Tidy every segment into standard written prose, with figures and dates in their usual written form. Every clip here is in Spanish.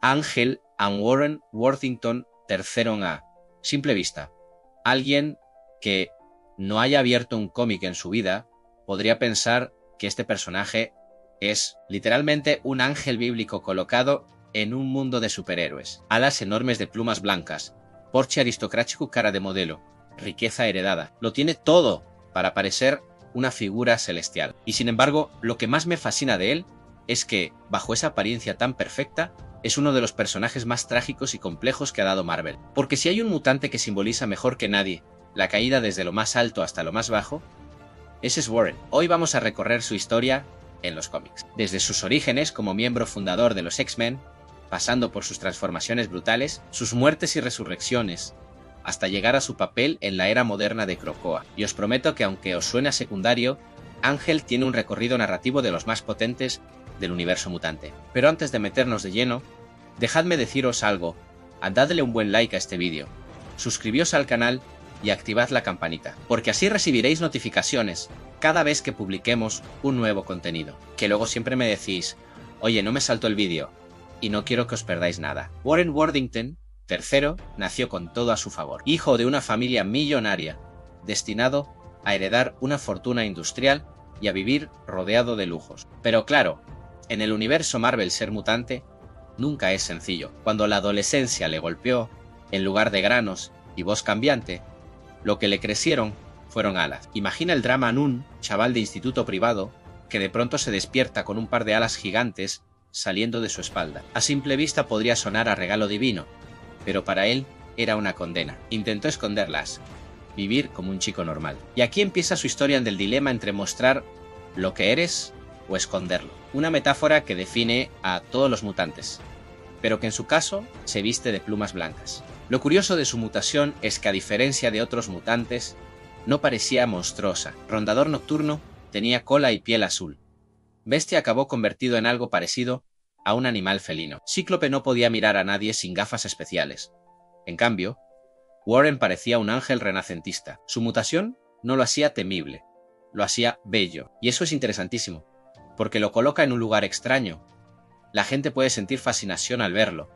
Ángel and Warren Worthington III a simple vista. Alguien que no haya abierto un cómic en su vida podría pensar que este personaje es literalmente un ángel bíblico colocado en un mundo de superhéroes. Alas enormes de plumas blancas, porche aristocrático cara de modelo, riqueza heredada. Lo tiene todo para parecer una figura celestial. Y sin embargo, lo que más me fascina de él es que, bajo esa apariencia tan perfecta, es uno de los personajes más trágicos y complejos que ha dado Marvel. Porque si hay un mutante que simboliza mejor que nadie la caída desde lo más alto hasta lo más bajo, ese es Warren. Hoy vamos a recorrer su historia en los cómics. Desde sus orígenes como miembro fundador de los X-Men, pasando por sus transformaciones brutales, sus muertes y resurrecciones, hasta llegar a su papel en la era moderna de Krakoa. Y os prometo que aunque os suene a secundario, Ángel tiene un recorrido narrativo de los más potentes del universo mutante. Pero antes de meternos de lleno, dejadme deciros algo. Dadle un buen like a este vídeo, suscribíos al canal y activad la campanita, porque así recibiréis notificaciones cada vez que publiquemos un nuevo contenido. Que luego siempre me decís, oye, no me salto el vídeo, y no quiero que os perdáis nada. Warren Worthington III nació con todo a su favor, hijo de una familia millonaria, destinado a heredar una fortuna industrial y a vivir rodeado de lujos. Pero claro, en el universo Marvel ser mutante nunca es sencillo. Cuando la adolescencia le golpeó, en lugar de granos y voz cambiante, lo que le crecieron fueron alas. Imagina el drama en un chaval de instituto privado que de pronto se despierta con un par de alas gigantes saliendo de su espalda. A simple vista podría sonar a regalo divino, pero para él era una condena. Intentó esconderlas, vivir como un chico normal. Y aquí empieza su historia del dilema entre mostrar lo que eres o esconderlo. Una metáfora que define a todos los mutantes, pero que en su caso se viste de plumas blancas. Lo curioso de su mutación es que, a diferencia de otros mutantes, no parecía monstruosa. Rondador Nocturno tenía cola y piel azul. Bestia acabó convertido en algo parecido a un animal felino. Cíclope no podía mirar a nadie sin gafas especiales. En cambio, Warren parecía un ángel renacentista. Su mutación no lo hacía temible, lo hacía bello. Y eso es interesantísimo, porque lo coloca en un lugar extraño. La gente puede sentir fascinación al verlo,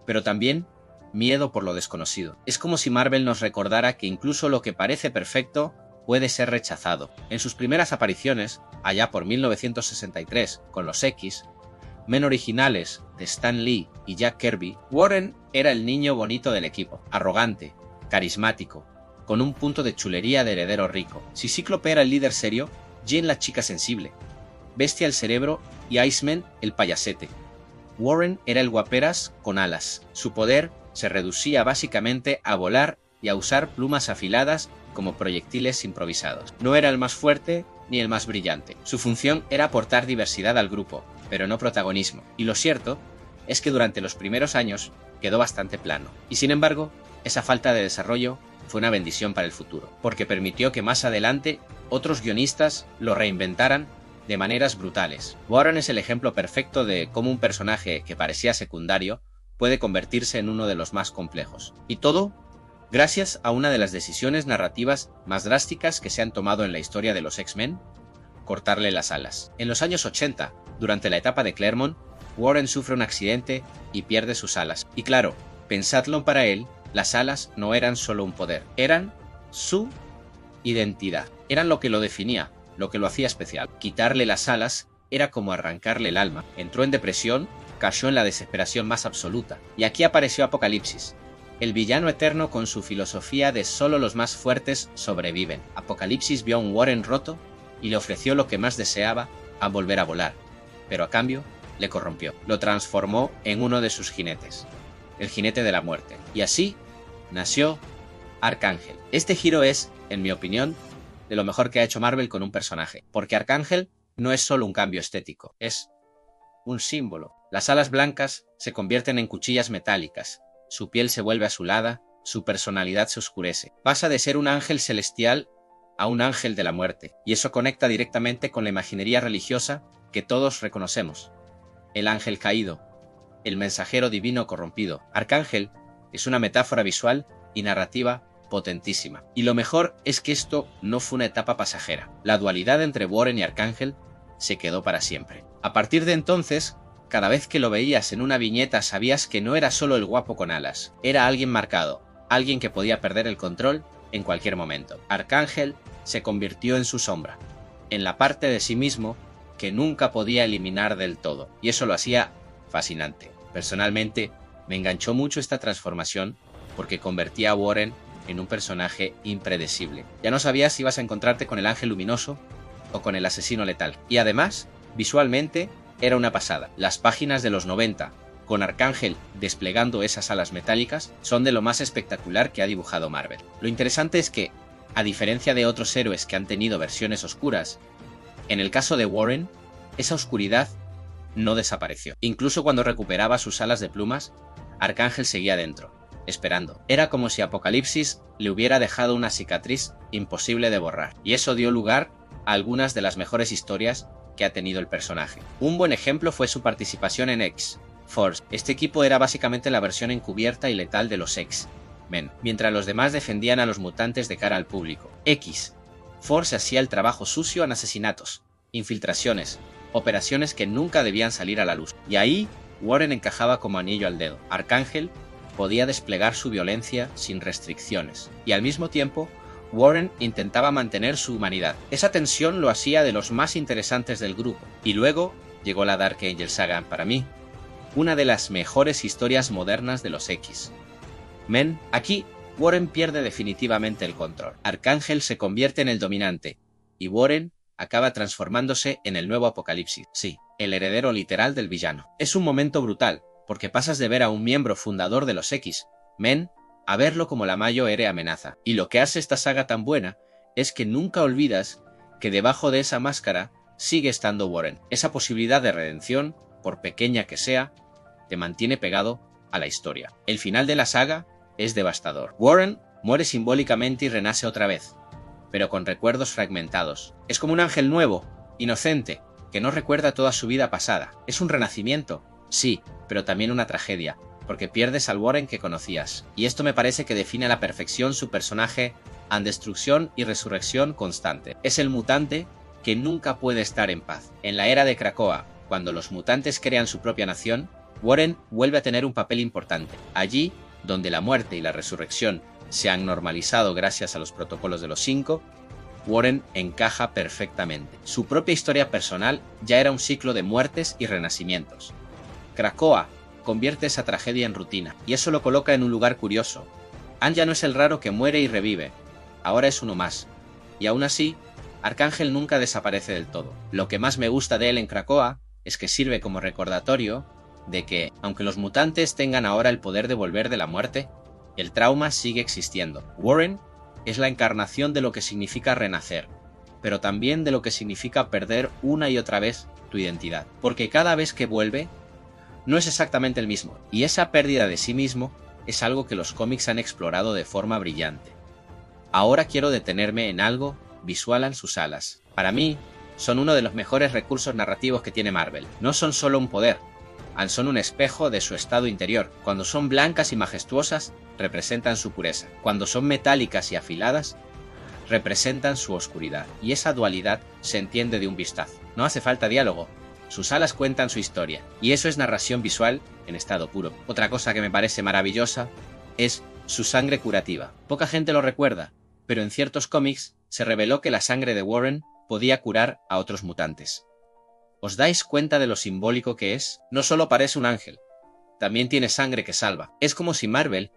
pero también miedo por lo desconocido. Es como si Marvel nos recordara que incluso lo que parece perfecto puede ser rechazado. En sus primeras apariciones, allá por 1963, con los X, men originales de Stan Lee y Jack Kirby, Warren era el niño bonito del equipo, arrogante, carismático, con un punto de chulería de heredero rico. Si Cíclope era el líder serio, Jean la chica sensible, Bestia el cerebro y Iceman el payasete. Warren era el guaperas con alas. Su poder se reducía básicamente a volar y a usar plumas afiladas como proyectiles improvisados. No era el más fuerte ni el más brillante. Su función era aportar diversidad al grupo, pero no protagonismo. Y lo cierto es que durante los primeros años quedó bastante plano. Y sin embargo, esa falta de desarrollo fue una bendición para el futuro, porque permitió que más adelante otros guionistas lo reinventaran de maneras brutales. Warren es el ejemplo perfecto de cómo un personaje que parecía secundario puede convertirse en uno de los más complejos. Y todo gracias a una de las decisiones narrativas más drásticas que se han tomado en la historia de los X-Men: cortarle las alas. En los años 80, durante la etapa de Claremont, Warren sufre un accidente y pierde sus alas. Y claro, pensadlo, para él, las alas no eran solo un poder, eran su identidad. Eran lo que lo definía, lo que lo hacía especial. Quitarle las alas era como arrancarle el alma. Entró en depresión, cayó en la desesperación más absoluta. Y aquí apareció Apocalipsis, el villano eterno con su filosofía de solo los más fuertes sobreviven. Apocalipsis vio a un Warren roto y le ofreció lo que más deseaba, a volver a volar, pero a cambio le corrompió. Lo transformó en uno de sus jinetes, el jinete de la muerte. Y así nació Arcángel. Este giro es, en mi opinión, de lo mejor que ha hecho Marvel con un personaje, porque Arcángel no es solo un cambio estético, es un símbolo. Las alas blancas se convierten en cuchillas metálicas, su piel se vuelve azulada, su personalidad se oscurece. Pasa de ser un ángel celestial a un ángel de la muerte, y eso conecta directamente con la imaginería religiosa que todos reconocemos. El ángel caído, el mensajero divino corrompido. Arcángel es una metáfora visual y narrativa potentísima. Y lo mejor es que esto no fue una etapa pasajera. La dualidad entre Warren y Arcángel se quedó para siempre. A partir de entonces, Cada vez que lo veías en una viñeta sabías que no era solo el guapo con alas, era alguien marcado, alguien que podía perder el control en cualquier momento. Arcángel se convirtió en su sombra, en la parte de sí mismo que nunca podía eliminar del todo, y eso lo hacía fascinante. Personalmente, me enganchó mucho esta transformación porque convertía a Warren en un personaje impredecible. Ya no sabías si ibas a encontrarte con el ángel luminoso o con el asesino letal. Y además, visualmente, era una pasada. Las páginas de los 90, con Arcángel desplegando esas alas metálicas, son de lo más espectacular que ha dibujado Marvel. Lo interesante es que, a diferencia de otros héroes que han tenido versiones oscuras, en el caso de Warren, esa oscuridad no desapareció. Incluso cuando recuperaba sus alas de plumas, Arcángel seguía dentro, esperando. Era como si Apocalipsis le hubiera dejado una cicatriz imposible de borrar, y eso dio lugar a algunas de las mejores historias que ha tenido el personaje. Un buen ejemplo fue su participación en X-Force. Este equipo era básicamente la versión encubierta y letal de los X-Men, mientras los demás defendían a los mutantes de cara al público. X-Force hacía el trabajo sucio en asesinatos, infiltraciones, operaciones que nunca debían salir a la luz. Y ahí Warren encajaba como anillo al dedo. Arcángel podía desplegar su violencia sin restricciones, y al mismo tiempo Warren intentaba mantener su humanidad. Esa tensión lo hacía de los más interesantes del grupo. Y luego llegó la Dark Angel Saga, para mí, una de las mejores historias modernas de los X-Men. Aquí, Warren pierde definitivamente el control. Arcángel se convierte en el dominante, y Warren acaba transformándose en el nuevo Apocalipsis. Sí, el heredero literal del villano. Es un momento brutal, porque pasas de ver a un miembro fundador de los X-Men a verlo como la mayor amenaza. Y lo que hace esta saga tan buena es que nunca olvidas que debajo de esa máscara sigue estando Warren. Esa posibilidad de redención, por pequeña que sea, te mantiene pegado a la historia. El final de la saga es devastador. Warren muere simbólicamente y renace otra vez, pero con recuerdos fragmentados. Es como un ángel nuevo, inocente, que no recuerda toda su vida pasada. Es un renacimiento, sí, pero también una tragedia, porque pierdes al Warren que conocías. Y esto me parece que define a la perfección su personaje en destrucción y resurrección constante. Es el mutante que nunca puede estar en paz. En la era de Krakoa, cuando los mutantes crean su propia nación, Warren vuelve a tener un papel importante. Allí, donde la muerte y la resurrección se han normalizado gracias a los protocolos de los 5, Warren encaja perfectamente. Su propia historia personal ya era un ciclo de muertes y renacimientos. Krakoa convierte esa tragedia en rutina, y eso lo coloca en un lugar curioso. Anja no es el raro que muere y revive, ahora es uno más, y aún así, Arcángel nunca desaparece del todo. Lo que más me gusta de él en Krakoa es que sirve como recordatorio de que, aunque los mutantes tengan ahora el poder de volver de la muerte, el trauma sigue existiendo. Warren es la encarnación de lo que significa renacer, pero también de lo que significa perder una y otra vez tu identidad, porque cada vez que vuelve, no es exactamente el mismo, y esa pérdida de sí mismo es algo que los cómics han explorado de forma brillante. Ahora quiero detenerme en algo visual en sus alas. Para mí, son uno de los mejores recursos narrativos que tiene Marvel. No son solo un poder, son un espejo de su estado interior. Cuando son blancas y majestuosas, representan su pureza. Cuando son metálicas y afiladas, representan su oscuridad. Y esa dualidad se entiende de un vistazo. No hace falta diálogo. Sus alas cuentan su historia, y eso es narración visual en estado puro. Otra cosa que me parece maravillosa es su sangre curativa. Poca gente lo recuerda, pero en ciertos cómics se reveló que la sangre de Warren podía curar a otros mutantes. ¿Os dais cuenta de lo simbólico que es? No solo parece un ángel, también tiene sangre que salva. Es como si Marvel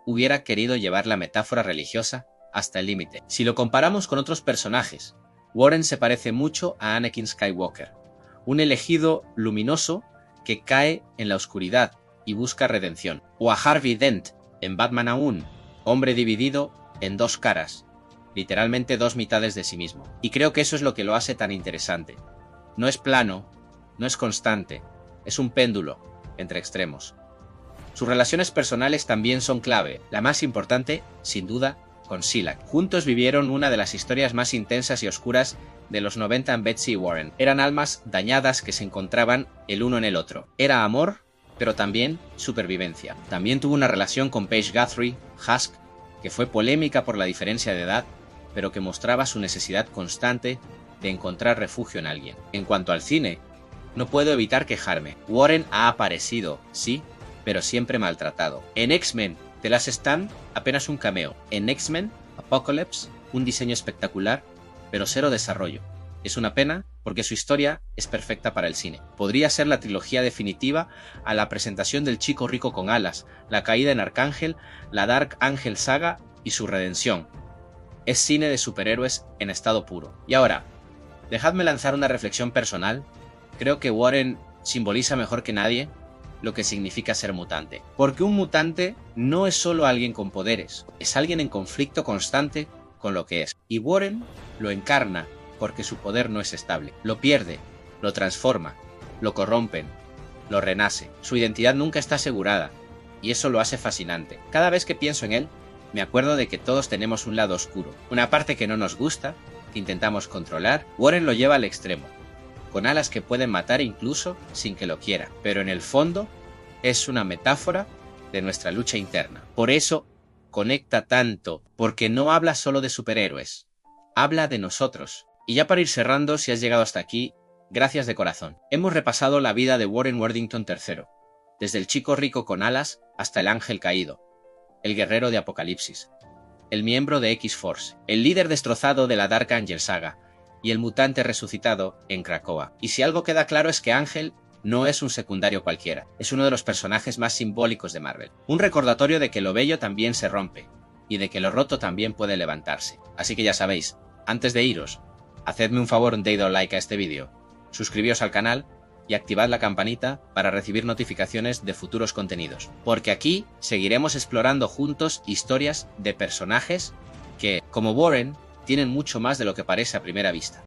hubiera querido llevar la metáfora religiosa hasta el límite. Si lo comparamos con otros personajes, Warren se parece mucho a Anakin Skywalker, un elegido luminoso que cae en la oscuridad y busca redención. O a Harvey Dent en Batman Aún, hombre dividido en dos caras, literalmente dos mitades de sí mismo. Y creo que eso es lo que lo hace tan interesante. No es plano, no es constante, es un péndulo entre extremos. Sus relaciones personales también son clave, la más importante, sin duda, con Silac. Juntos vivieron una de las historias más intensas y oscuras de los 90 en Betsy y Warren. Eran almas dañadas que se encontraban el uno en el otro. Era amor, pero también supervivencia. También tuvo una relación con Paige Guthrie, Husk, que fue polémica por la diferencia de edad, pero que mostraba su necesidad constante de encontrar refugio en alguien. En cuanto al cine, no puedo evitar quejarme. Warren ha aparecido, sí, pero siempre maltratado. En X-Men The Last Stand, apenas un cameo. En X-Men Apocalypse, un diseño espectacular, pero cero desarrollo. Es una pena porque su historia es perfecta para el cine. Podría ser la trilogía definitiva a la presentación del chico rico con alas, la caída en Arcángel, la Dark Angel saga y su redención. Es cine de superhéroes en estado puro. Y ahora, dejadme lanzar una reflexión personal. Creo que Warren simboliza mejor que nadie lo que significa ser mutante. Porque un mutante no es solo alguien con poderes, es alguien en conflicto constante con lo que es. Y Warren lo encarna porque su poder no es estable. Lo pierde, lo transforma, lo corrompen, lo renace. Su identidad nunca está asegurada, y eso lo hace fascinante. Cada vez que pienso en él, me acuerdo de que todos tenemos un lado oscuro, una parte que no nos gusta, que intentamos controlar. Warren lo lleva al extremo, con alas que pueden matar incluso sin que lo quiera, pero en el fondo es una metáfora de nuestra lucha interna. Por eso conecta tanto, porque no habla solo de superhéroes, habla de nosotros. Y ya para ir cerrando, si has llegado hasta aquí, gracias de corazón. Hemos repasado la vida de Warren Worthington III, desde el chico rico con alas hasta el ángel caído, el guerrero de Apocalipsis, el miembro de X-Force, el líder destrozado de la Dark Angel saga y el mutante resucitado en Krakoa. Y si algo queda claro es que Ángel no es un secundario cualquiera, es uno de los personajes más simbólicos de Marvel. Un recordatorio de que lo bello también se rompe, y de que lo roto también puede levantarse. Así que ya sabéis, antes de iros, hacedme un favor de dar like a este vídeo, suscribíos al canal y activad la campanita para recibir notificaciones de futuros contenidos, porque aquí seguiremos explorando juntos historias de personajes que, como Warren, tienen mucho más de lo que parece a primera vista.